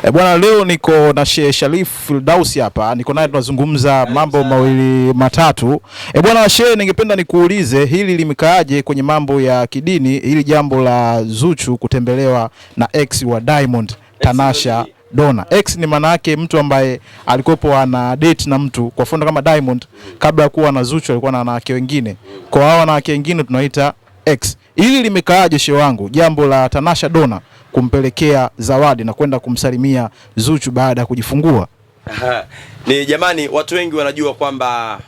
Bwana, leo niko na Sheikh Sharif Firdausi hapa, niko naye tunazungumza mambo mawili matatu. Bwana Sheikh, ningependa nikuulize hili limekaaje kwenye mambo ya kidini, hili jambo la Zuchu kutembelewa na ex wa Diamond, Tanasha Donna. Ex ni maana yake mtu ambaye alikopo ana date na mtu, kwa mfano kama Diamond kabla ya kuwa na Zuchu alikuwa na wanawake wengine. Kwa hao wanawake wengine tunaita ex. Hili limekaaje shehe wangu, jambo la Tanasha Donna kumpelekea zawadi na kwenda kumsalimia Zuchu baada ya kujifungua? Ni jamani, watu wengi wanajua kwamba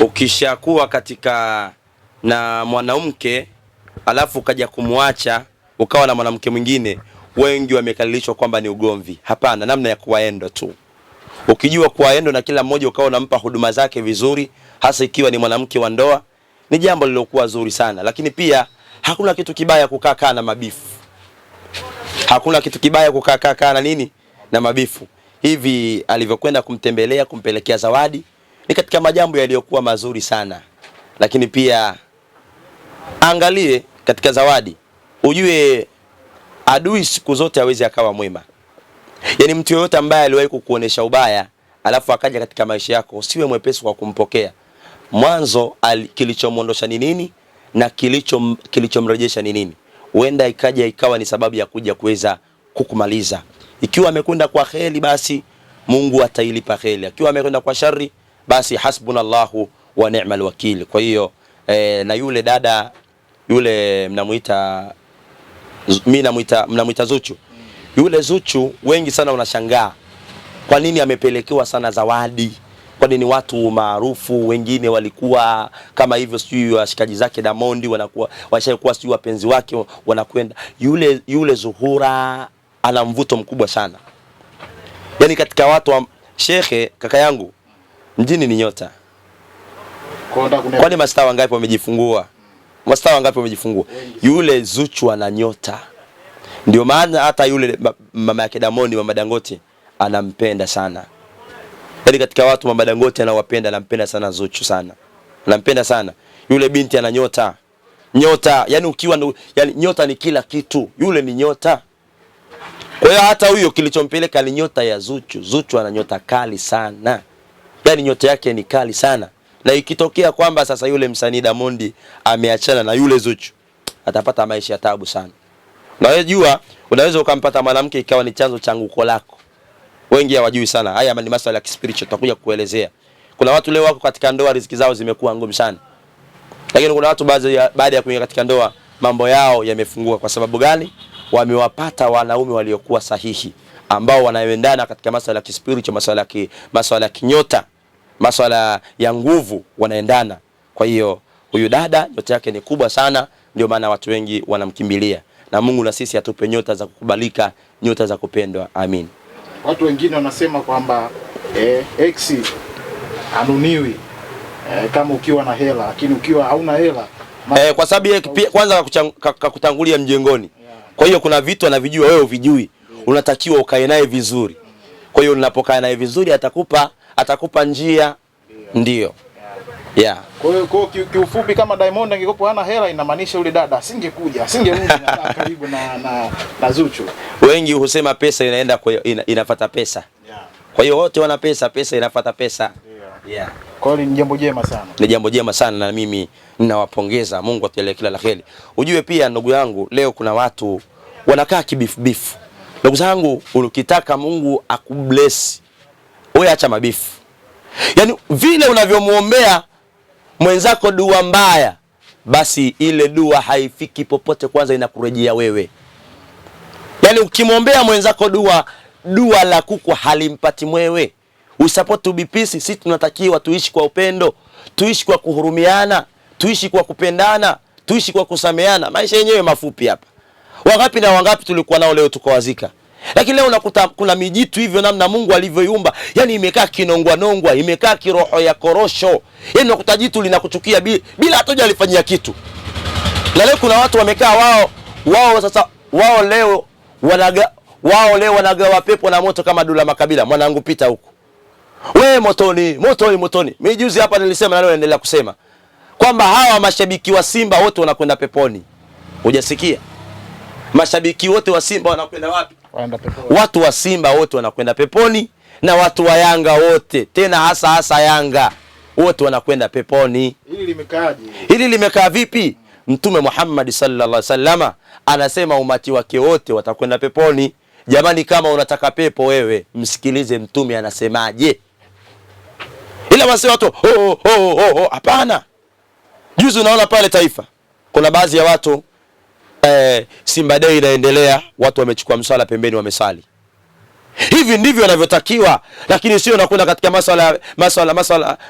ukishakuwa katika na mwanamke alafu kaja kumwacha ukawa na mwanamke mwingine, wengi wamekalilishwa kwamba ni ugomvi. Hapana, namna ya kuwaendo tu. Ukijua kuwaendo na kila mmoja ukawa unampa huduma zake vizuri, hasa ikiwa ni mwanamke wa ndoa, ni jambo lilokuwa zuri sana. Lakini pia hakuna kitu kibaya kukaa na mabifu. Hakuna kitu kibaya kukaa na nini? Na mabifu. Hivi alivyokwenda kumtembelea, kumpelekea zawadi, ni katika majambo yaliyokuwa mazuri sana. Lakini pia angalie katika zawadi, ujue adui siku zote hawezi akawa mwema. Yaani mtu yoyote ambaye aliwahi kukuonesha ubaya alafu akaja katika maisha yako, usiwe mwepesi kwa kumpokea. Mwanzo kilichomwondosha ni nini na kilichomrejesha ni nini. Huenda ikawa ni sababu ya kuja kuweza kukumaliza. Ikiwa amekwenda kwa kheri, basi Mungu atailipa kheri. Ikiwa amekwenda kwa shari, basi hasbunallahu wa ni'mal wakil. Kwa hiyo na yule dada yule mnamuita Zuchu. Yule Zuchu wengi sana wanashangaa kwa nini amepelekewa sana zawadi. Kwa nini watu maarufu wengine walikuwa kama hivyo, sijui washikaji zake Diamond wanakuwa washaikuwa sijui wapenzi wake wanakwenda. Yule Zuhura ana mvuto mkubwa sana. Yaani katika watu wa shekhe, kaka yangu, mjini ni nyota. Kwani mastaa wangapi wamejifungua? Mastaa wangapi wamejifungua? Yule Zuchu ana nyota. Ndio maana hata yule mama yake Diamond, mama Dangote, anampenda sana. Yaani katika watu mama Dangote anampenda sana Zuchu sana. Anampenda sana. Yule binti ana nyota. Nyota, yani yani nyota ni kila kitu. Yule ni nyota. Kwa hiyo hata huyo kilichompeleka ni nyota ya Zuchu. Zuchu ana nyota kali sana. Yaani nyota yake ni kali sana. Na ikitokea kwamba sasa yule msanii Diamond ameachana na yule Zuchu, atapata maisha ya taabu sana. Na wewe jua, unaweza ukampata mwanamke ikawa ni chanzo cha anguko lako. Wengi hawajui sana. Haya ni masuala ya spiritual, tutakuja kuelezea. Kuna watu leo wako katika ndoa, riziki zao zimekuwa ngumu sana. Lakini kuna watu baada ya kuingia katika ndoa, mambo yao yamefunguka. Kwa sababu gani? Wamewapata wanaume waliokuwa sahihi, ambao wanaendana katika masuala ya spiritual, masuala ya kinyota, masuala ya nguvu, wanaendana. Kwa hiyo huyu dada nyota yake ni kubwa sana, ndio maana watu wengi wanamkimbilia. Na Mungu na sisi atupe nyota za kukubalika, nyota za kupendwa. Amin. Watu wengine wanasema kwamba ex anuniwi kama ukiwa na hela, lakini ukiwa hauna hela kwa sababu kwanza kakutangulia mjengoni. Kwa hiyo kuna vitu anavijua wewe uvijui. Unatakiwa ukae naye vizuri. Kwa hiyo unapokaa naye vizuri atakupa njia. Ndio. Yeah. Kwa hiyo kiufupi, kama Diamond angekuwa hana hela, inamaanisha yule dada asingerudi na karibu na Zuchu. Wengi husema pesa inaenda inafuata pesa. Yeah. Kwa hiyo wote wana pesa inafuata pesa. Yeah. Kwa hiyo ni jambo jema sana. Ni jambo jema sana, na mimi ninawapongeza. Mungu atujalie kila la kheri. Ujue pia ndugu yangu, leo kuna watu wanakaa kibifu. Ndugu zangu, ukitaka Mungu akubless, wewe acha mabifu. Yaani vile unavyomuombea mwenzako dua mbaya, basi ile dua haifiki popote, kwanza inakurejea wewe. Yaani ukimwombea mwenzako dua la kuku halimpati mwewe. Usupport to be peace. Sisi tunatakiwa tuishi kwa upendo, tuishi kwa kuhurumiana, tuishi kwa kupendana, tuishi kwa kusameana. Maisha yenyewe mafupi hapa. Wangapi na wangapi tulikuwa nao leo tukawazika. Lakini leo unakuta kuna mijitu hivyo namna Mungu alivyoiumba. Yaani imekaa kinongwa, imekaa kiroho ya korosho. Yaani unakuta jitu linakuchukia bila hata hujalifanyia kitu. Na leo kuna watu wamekaa wao leo wanagawa pepo na moto kama Dula Makabila. Mwanangu pita huko. Wewe motoni. Mimi juzi hapa nilisema na leo naendelea kusema kwamba hawa mashabiki wa Simba wote wanakwenda peponi. Hujasikia? Mashabiki wote wa Simba wanakwenda wapi? Watu wa Simba wote wanakwenda peponi na watu wa Yanga wote, tena hasa Yanga wote wanakwenda peponi. Hili limekaaje? Hili limekaa vipi? Mtume Muhammad sallallahu alaihi wasallam anasema umati wake wote watakwenda peponi. Jamani, kama unataka pepo wewe, msikilize mtume anasemaje. Ila wase watu hapana. Juzi unaona pale Taifa kuna baadhi ya watu Simba Day inaendelea, watu wamechukua msala pembeni wamesali. Hivi ndivyo wanavyotakiwa, lakini sio unakwenda katika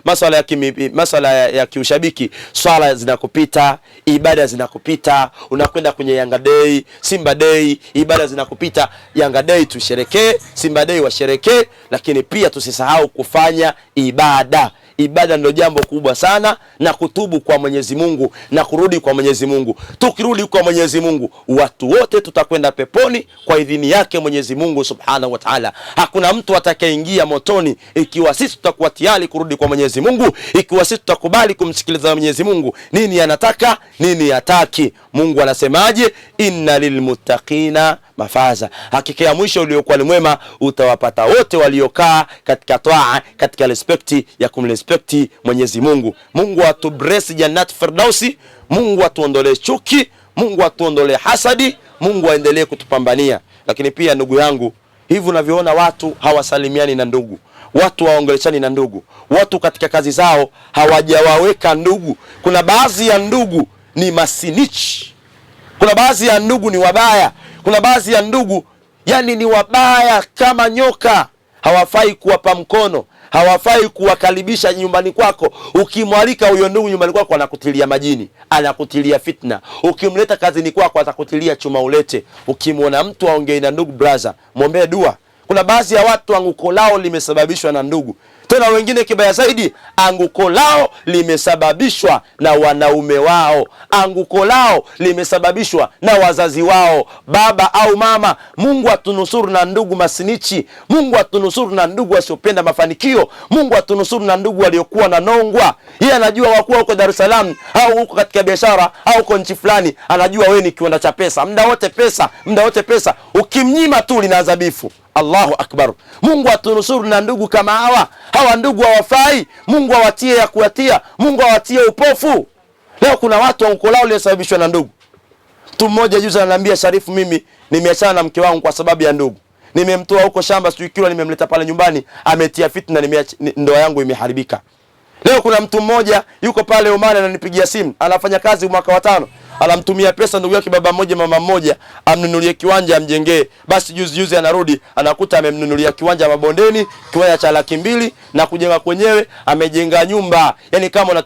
masuala ya kiushabiki. Swala zinakupita, ibada zinakupita, unakwenda kwenye Yanga Day, Simba Day, ibada zinakupita. Yanga Day tusherekee, Simba Day washerekee, lakini pia tusisahau kufanya ibada. Ibada ndio jambo kubwa sana, na kutubu kwa Mwenyezi Mungu na kurudi kwa Mwenyezi Mungu. Tukirudi kwa Mwenyezi Mungu, watu wote tutakwenda peponi kwa idhini yake Mwenyezi Mungu Subhanahu wa Ta'ala. Hakuna mtu atakayeingia motoni ikiwa sisi tutakuwa tayari kurudi kwa Mwenyezi Mungu, ikiwa sisi tutakubali kumsikiliza Mwenyezi Mungu nini anataka, nini hataki. Mungu anasemaje? Inna lilmuttaqina mafaza, hakika ya mwisho uliokuwa ni mwema utawapata wote waliokaa katika toa, katika respect ya kumrespect Mwenyezi Mungu. Mungu atubless jannat firdausi, Mungu atuondolee chuki, Mungu atuondolee hasadi, Mungu aendelee kutupambania. Lakini pia ndugu yangu, hivi unavyoona watu hawasalimiani na ndugu, watu waongeleshani na ndugu, watu katika kazi zao hawajawaweka ndugu. Kuna baadhi ya ndugu ni masinichi, kuna baadhi ya ndugu ni wabaya, kuna baadhi ya ndugu yani ni wabaya kama nyoka. Hawafai kuwapa mkono, hawafai kuwakaribisha nyumbani kwako. Ukimwalika huyo ndugu nyumbani kwako, anakutilia majini, anakutilia fitna. Ukimleta kazini kwako, atakutilia chuma ulete. Ukimwona mtu aongee na ndugu, brother, muombe dua. Kuna baadhi ya watu anguko lao limesababishwa na ndugu. Tena wengine kibaya zaidi, anguko lao limesababishwa na wanaume wao, anguko lao limesababishwa na wazazi wao, baba au mama. Mungu atunusuru na ndugu masinichi, Mungu atunusuru na ndugu wasiopenda mafanikio, Mungu atunusuru na ndugu waliokuwa na nongwa. Yeye anajua wakuwa huko Dar es Salaam au huko katika biashara au huko nchi fulani, anajua wewe ni kiwanda cha pesa, muda wote pesa, muda wote pesa. Ukimnyima tu linaanza bifu. Allahu akbar. Mungu atunusuru na ndugu kama hawa. Hawa ndugu hawafai. Mungu awatie ya kuatia, Mungu awatie upofu. Leo kuna watu anguko lao lilisababishwa na ndugu. Mtu mmoja juzi ananiambia, Sharifu, mimi nimeachana na mke wangu kwa sababu ya ndugu. Nimemtoa huko shamba sio kilo, nimemleta pale nyumbani, ametia fitna, ndoa yangu imeharibika. Leo kuna mtu mmoja yuko pale Oman ananipigia simu, anafanya kazi mwaka wa 5. Anamtumia pesa ndugu yake baba mmoja mama mmoja amnunulie kiwanja amjengee. Basi juzi anarudi anakuta amemnunulia kiwanja Mabondeni, kiwanja cha 200,000 na kujenga kwenyewe amejenga nyumba. Yaani kama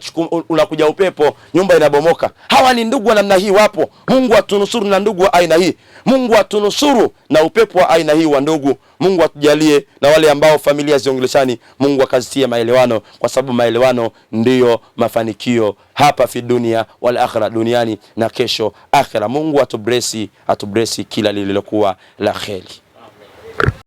unakuja upepo, nyumba inabomoka. Hawa ni ndugu wa namna hii wapo. Mungu atunusuru na ndugu wa aina hii. Mungu atunusuru na upepo wa aina hii wa ndugu. Mungu atujalie na wale ambao familia ziongeleshani, Mungu akazitie maelewano, kwa sababu maelewano ndiyo mafanikio hapa fi dunia wal akhirah, duniani na kesho akhirah. Mungu atublesi kila lililokuwa la kheri.